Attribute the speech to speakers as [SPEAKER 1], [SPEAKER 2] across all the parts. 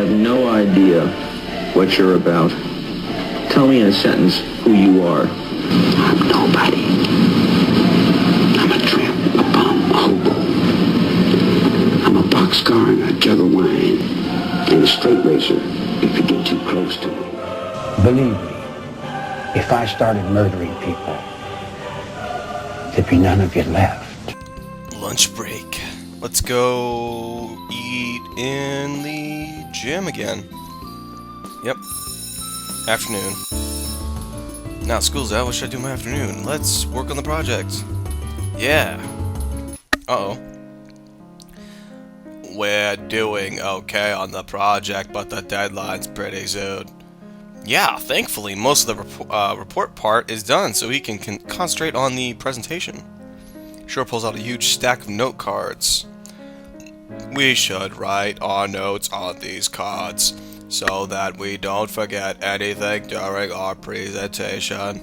[SPEAKER 1] have no idea what you're about. Tell me in a sentence who you are.
[SPEAKER 2] I'm nobody. I'm a tramp, a bum, a hobo. I'm a boxcar and a jug of wine. And a straight racer if you get too close to me.
[SPEAKER 3] Believe me, if I started murdering people, there'd be none of you left.
[SPEAKER 4] Lunch break. Let's go eat in the gym again. Yep. Afternoon. Now school's out, what should I do in my afternoon? Let's work on the project. Yeah. Uh-oh. We're doing okay on the project, but the deadline's pretty soon. Yeah, thankfully, most of the report part is done, so we can concentrate on the presentation. Sure pulls out a huge stack of note cards. We should write our notes on these cards, so that we don't forget anything during our presentation.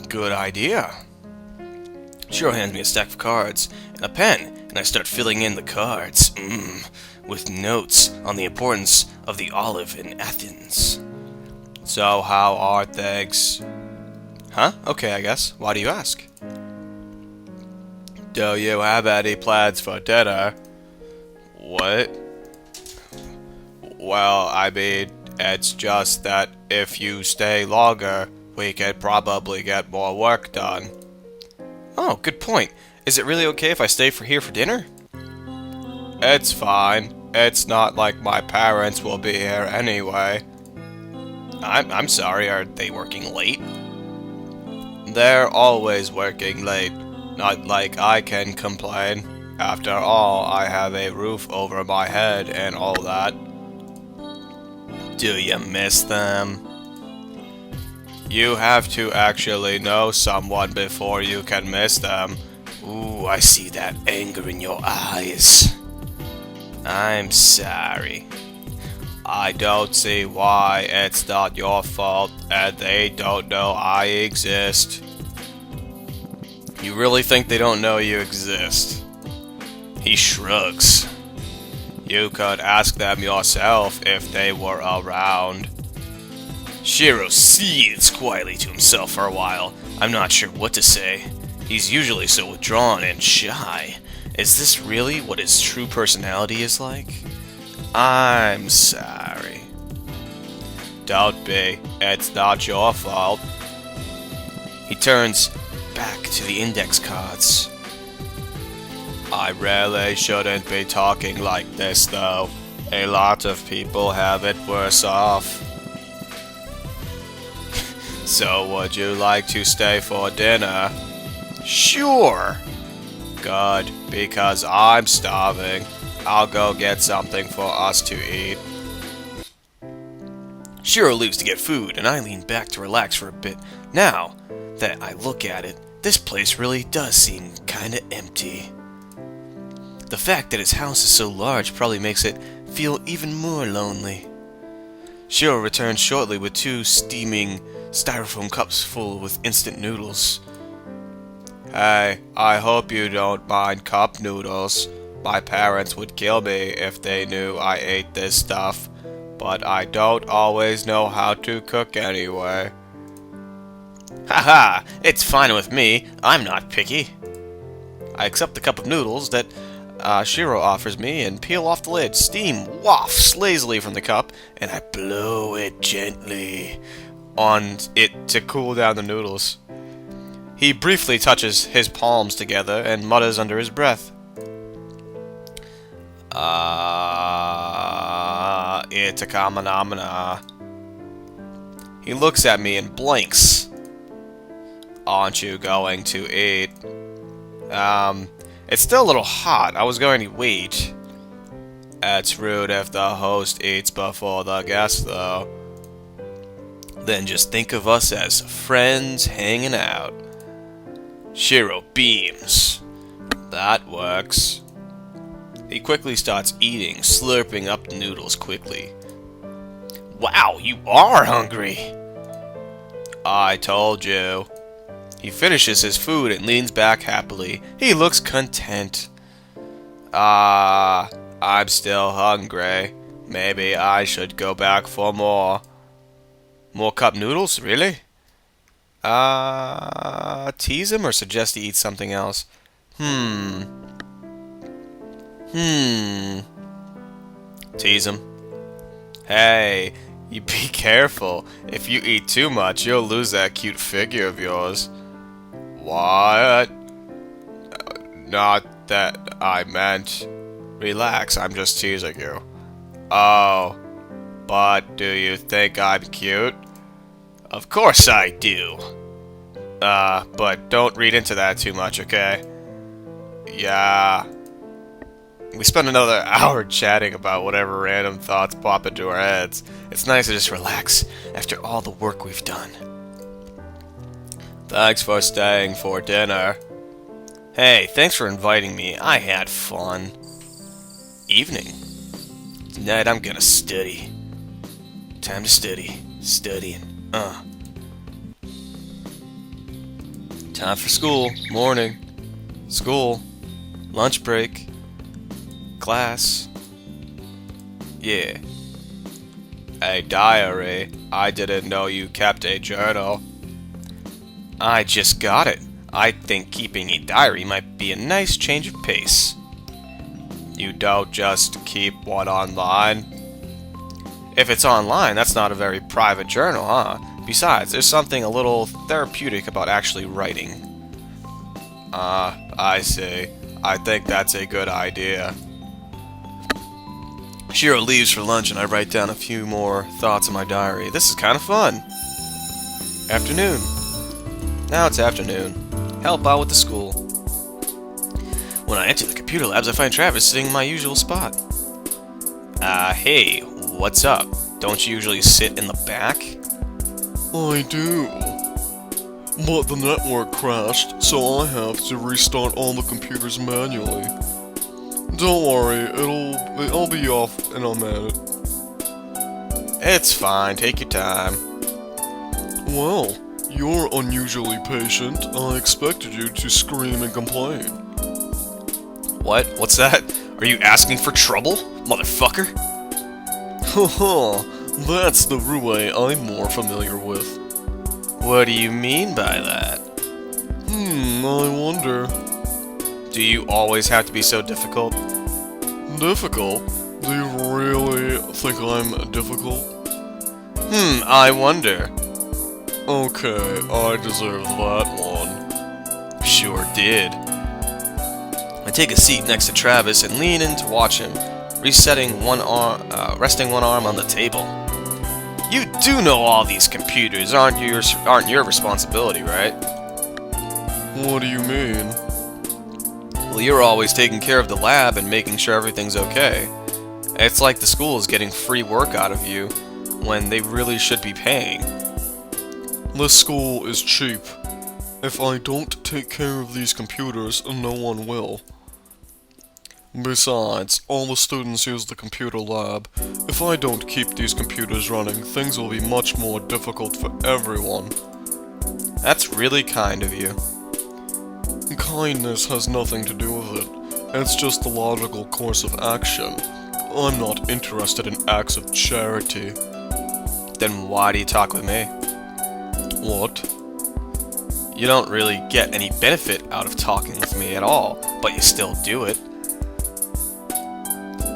[SPEAKER 4] Good idea. Shiro hands me a stack of cards and a pen, and I start filling in the cards, with notes on the importance of the olive in Athens. So how are things? Huh? Okay, I guess. Why do you ask? Do you have any plans for dinner? What? Well, I mean, it's just that if you stay longer, we could probably get more work done. Oh, good point. Is it really okay if I stay here for dinner? It's fine. It's not like my parents will be here anyway. I'm sorry, are they working late? They're always working late. Not like I can complain. After all, I have a roof over my head and all that. Do you miss them? You have to actually know someone before you can miss them. Ooh, I see that anger in your eyes. I'm sorry. I don't see why it's not your fault and they don't know I exist. You really think they don't know you exist? He shrugs. You could ask them yourself if they were around. Shiro seethes quietly to himself for a while. I'm not sure what to say. He's usually so withdrawn and shy. Is this really what his true personality is like? I'm sorry. Don't be. It's not your fault. He turns back to the index cards. I really shouldn't be talking like this, though. A lot of people have it worse off. So would you like to stay for dinner? Sure. Good, because I'm starving. I'll go get something for us to eat. Shiro leaves to get food, and I lean back to relax for a bit. Now that I look at it, this place really does seem kinda empty. The fact that his house is so large probably makes it feel even more lonely. Shiro returns shortly with 2 steaming styrofoam cups full with instant noodles. Hey, I hope you don't mind cup noodles. My parents would kill me if they knew I ate this stuff, but I don't always know how to cook anyway. Haha, it's fine with me. I'm not picky. I accept the cup of noodles that Shiro offers me and peel off the lid. Steam wafts lazily from the cup, and I blow it gently on it to cool down the noodles. He briefly touches his palms together and mutters under his breath. It's a kamanamana. He looks at me and blinks. Aren't you going to eat? It's still a little hot. I was going to wait. It's rude if the host eats before the guest, though. Then just think of us as friends hanging out. Shiro beams. That works. He quickly starts eating, slurping up the noodles quickly. Wow, you are hungry! I told you. He finishes his food and leans back happily. He looks content. I'm still hungry. Maybe I should go back for more. More cup noodles? Really? Tease him or suggest he eats something else? Tease him. Hey, you be careful. If you eat too much, you'll lose that cute figure of yours. What? Not that I meant. Relax, I'm just teasing you. Oh, but do you think I'm cute? Of course I do. But don't read into that too much, okay? Yeah. We spent another hour chatting about whatever random thoughts pop into our heads. It's nice to just relax after all the work we've done. Thanks for staying for dinner. Hey, thanks for inviting me. I had fun. Evening. Tonight I'm gonna study. Time to study. Studying. Time for school. Morning. School. Lunch break. Class. Yeah. A diary. I didn't know you kept a journal. I just got it. I think keeping a diary might be a nice change of pace. You don't just keep one online? If it's online, that's not a very private journal, huh? Besides, there's something a little therapeutic about actually writing. I see. I think that's a good idea. Shiro leaves for lunch and I write down a few more thoughts in my diary. This is kind of fun. Afternoon. Now it's afternoon. Help out with the school. When I enter the computer labs, I find Travis sitting in my usual spot. Hey, what's up? Don't you usually sit in the back?
[SPEAKER 5] I do. But the network crashed, so I have to restart all the computers manually. Don't worry, it'll be off in a minute.
[SPEAKER 4] It's fine, take your time.
[SPEAKER 5] Well, you're unusually patient. I expected you to scream and complain.
[SPEAKER 4] What? What's that? Are you asking for trouble, motherfucker?
[SPEAKER 5] Haha, that's the Rue I'm more familiar with.
[SPEAKER 4] What do you mean by that?
[SPEAKER 5] I wonder.
[SPEAKER 4] Do you always have to be so difficult?
[SPEAKER 5] Difficult? Do you really think I'm difficult?
[SPEAKER 4] I wonder.
[SPEAKER 5] Okay, I deserve that one.
[SPEAKER 4] Sure did. I take a seat next to Travis and lean in to watch him, resting one arm on the table. You do know all these computers aren't your responsibility, right?
[SPEAKER 5] What do you mean?
[SPEAKER 4] Well, you're always taking care of the lab and making sure everything's okay. It's like the school is getting free work out of you when they really should be paying.
[SPEAKER 5] This school is cheap. If I don't take care of these computers, no one will. Besides, all the students use the computer lab. If I don't keep these computers running, things will be much more difficult for everyone.
[SPEAKER 4] That's really kind of you.
[SPEAKER 5] Kindness has nothing to do with it. It's just the logical course of action. I'm not interested in acts of charity.
[SPEAKER 4] Then why do you talk with me?
[SPEAKER 5] What?
[SPEAKER 4] You don't really get any benefit out of talking with me at all, but you still do it.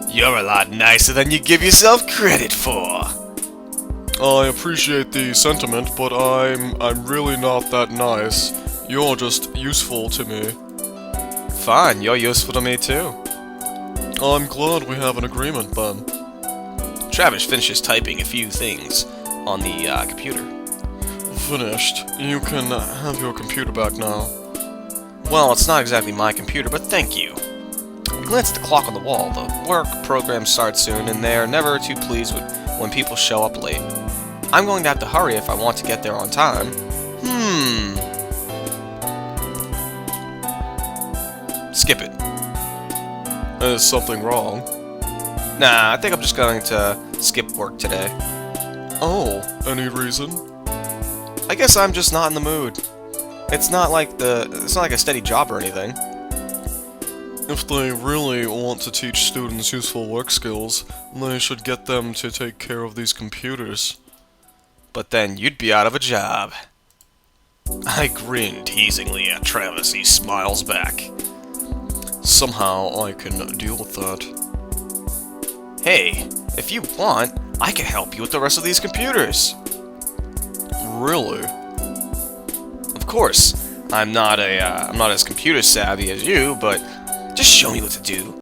[SPEAKER 4] You're a lot nicer than you give yourself credit for.
[SPEAKER 5] I appreciate the sentiment, but I'm really not that nice. You're just useful to me.
[SPEAKER 4] Fine, you're useful to me too.
[SPEAKER 5] I'm glad we have an agreement then.
[SPEAKER 4] Travis finishes typing a few things on the computer.
[SPEAKER 5] Finished. You can have your computer back now.
[SPEAKER 4] Well, it's not exactly my computer, but thank you. I glance at the clock on the wall. The work program starts soon, and they are never too pleased when people show up late. I'm going to have to hurry if I want to get there on time. Skip it.
[SPEAKER 5] Is something wrong?
[SPEAKER 4] Nah, I think I'm just going to skip work today.
[SPEAKER 5] Oh, any reason?
[SPEAKER 4] I guess I'm just not in the mood. It's not like a steady job or anything.
[SPEAKER 5] If they really want to teach students useful work skills, they should get them to take care of these computers.
[SPEAKER 4] But then you'd be out of a job. I grin teasingly at Travis. He smiles back.
[SPEAKER 5] Somehow I can deal with that.
[SPEAKER 4] Hey, if you want, I can help you with the rest of these computers.
[SPEAKER 5] Really?
[SPEAKER 4] Of course, I'm not as computer savvy as you, but just show me what to do.